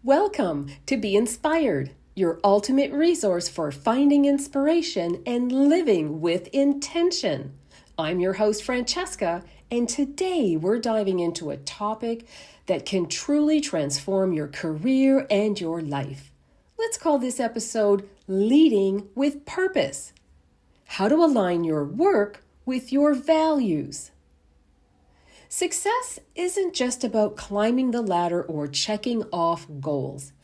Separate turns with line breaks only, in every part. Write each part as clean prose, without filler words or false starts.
Welcome to Be Inspired, your ultimate resource for finding inspiration and living with intention. I'm your host, Francesca, and today we're diving into a topic that can truly transform your career and your life. Let's call this episode Leading with Purpose. How to align your work with your values. Success isn't just about climbing the ladder or checking off goals.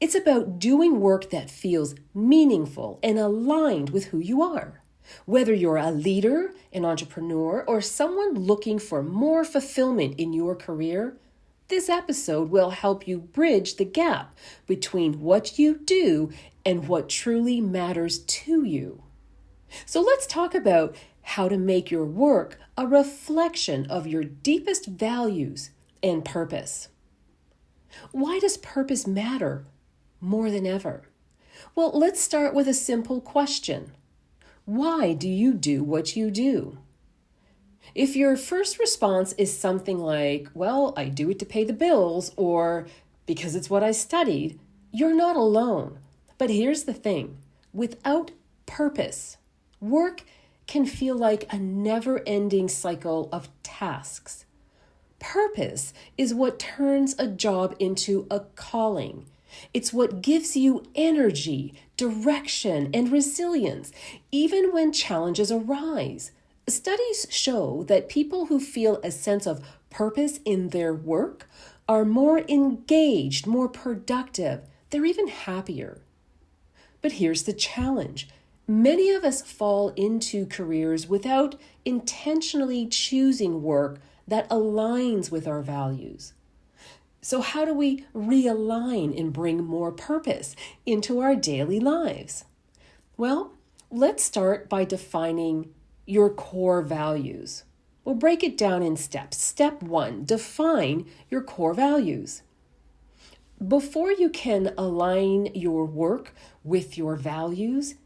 It's about doing work that feels meaningful and aligned with who you are. Whether you're a leader, an entrepreneur, or someone looking for more fulfillment in your career, this episode will help you bridge the gap between what you do and what truly matters to you. So let's talk about how to make your work a reflection of your deepest values and purpose. Why does purpose matter more than ever? Well, let's start with a simple question. Why do you do what you do? If your first response is something like, well, I do it to pay the bills, or because it's what I studied, you're not alone. But here's the thing. Without purpose, work can feel like a never-ending cycle of tasks. Purpose is what turns a job into a calling. It's what gives you energy, direction, and resilience, even when challenges arise. Studies show that people who feel a sense of purpose in their work are more engaged, more productive. They're even happier. But here's the challenge. Many of us fall into careers without intentionally choosing work that aligns with our values. So how do we realign and bring more purpose into our daily lives? Well, let's start by defining your core values. We'll break it down in steps. Step 1, define your core values. Before you can align your work with your values,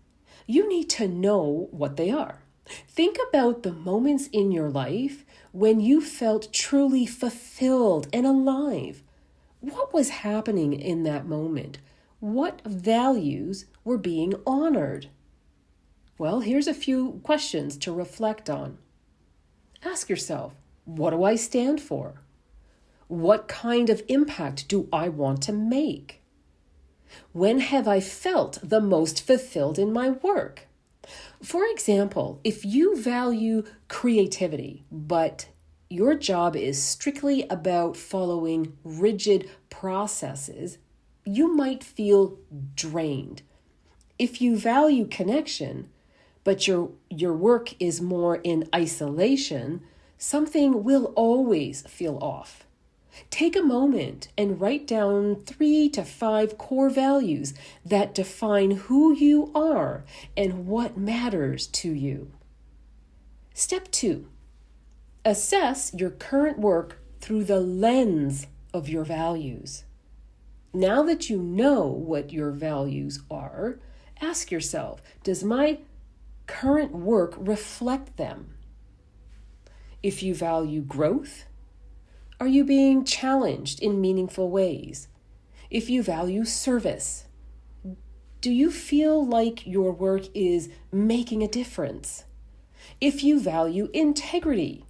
you need to know what they are. Think about the moments in your life when you felt truly fulfilled and alive. What was happening in that moment? What values were being honored? Well, here's a few questions to reflect on. Ask yourself, what do I stand for? What kind of impact do I want to make? When have I felt the most fulfilled in my work? For example, if you value creativity, but your job is strictly about following rigid processes, you might feel drained. If you value connection, but your work is more in isolation, something will always feel off. Take a moment and write down 3 to 5 core values that define who you are and what matters to you. Step 2, assess your current work through the lens of your values. Now that you know what your values are, ask yourself, does my current work reflect them? If you value growth, are you being challenged in meaningful ways? If you value service, do you feel like your work is making a difference? If you value integrity,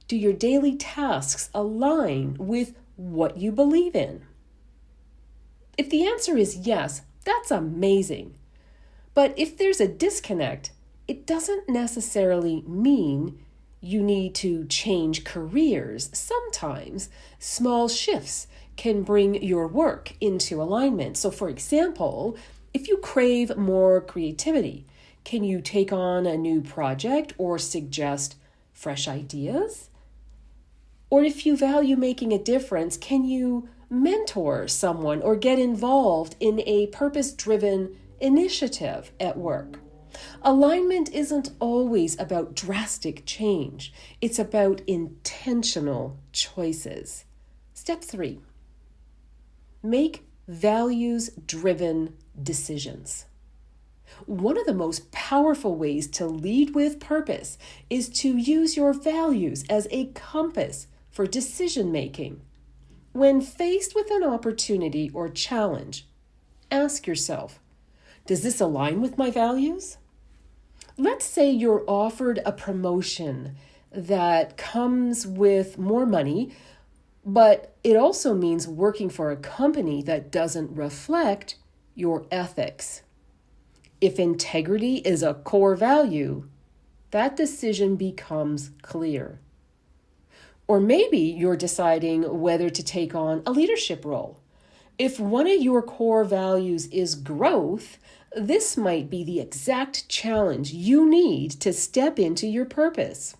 do your daily tasks align with what you believe in? If the answer is yes, that's amazing. But if there's a disconnect, it doesn't necessarily mean you need to change careers. Sometimes small shifts can bring your work into alignment. So for example, if you crave more creativity, can you take on a new project or suggest fresh ideas? Or if you value making a difference, can you mentor someone or get involved in a purpose-driven initiative at work? Alignment isn't always about drastic change. It's about intentional choices. Step 3, make values-driven decisions. One of the most powerful ways to lead with purpose is to use your values as a compass for decision-making. When faced with an opportunity or challenge, ask yourself, does this align with my values? Let's say you're offered a promotion that comes with more money, but it also means working for a company that doesn't reflect your ethics. If integrity is a core value, that decision becomes clear. Or maybe you're deciding whether to take on a leadership role. If one of your core values is growth, this might be the exact challenge you need to step into your purpose.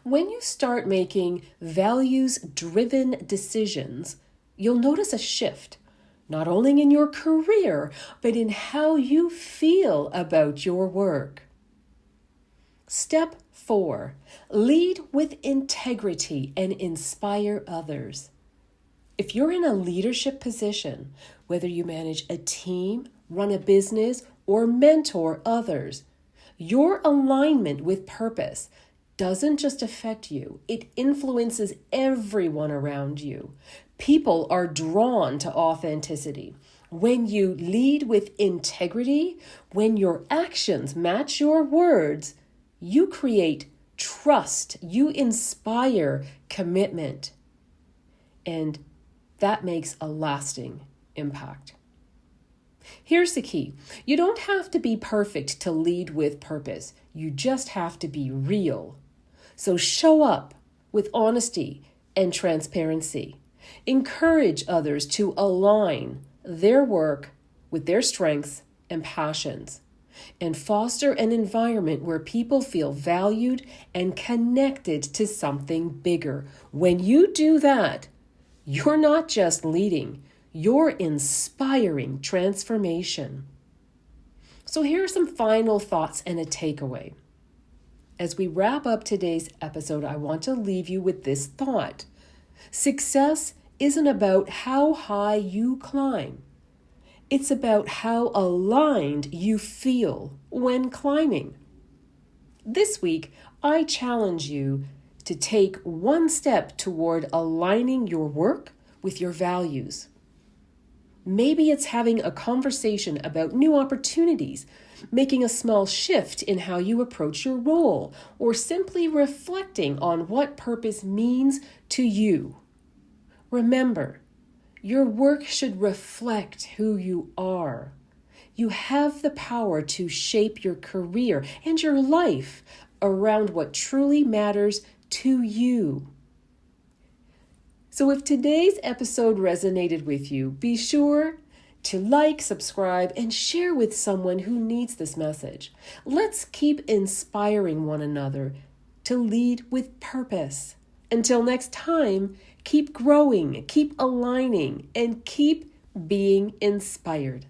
When you start making values-driven decisions, you'll notice a shift, not only in your career, but in how you feel about your work. Step 4, lead with integrity and inspire others. If you're in a leadership position, whether you manage a team, run a business, or mentor others, your alignment with purpose doesn't just affect you, it influences everyone around you. People are drawn to authenticity. When you lead with integrity, when your actions match your words, you create trust, you inspire commitment, and that makes a lasting impact. Here's the key. You don't have to be perfect to lead with purpose. You just have to be real. So show up with honesty and transparency. Encourage others to align their work with their strengths and passions, and foster an environment where people feel valued and connected to something bigger. When you do that, you're not just leading, you're inspiring transformation. So here are some final thoughts and a takeaway. As we wrap up today's episode, I want to leave you with this thought. Success isn't about how high you climb. It's about how aligned you feel when climbing. This week, I challenge you to take one step toward aligning your work with your values. Maybe it's having a conversation about new opportunities, making a small shift in how you approach your role, or simply reflecting on what purpose means to you. Remember, your work should reflect who you are. You have the power to shape your career and your life around what truly matters to you. So if today's episode resonated with you, be sure to like, subscribe, and share with someone who needs this message. Let's keep inspiring one another to lead with purpose. Until next time, keep growing, keep aligning, and keep being inspired.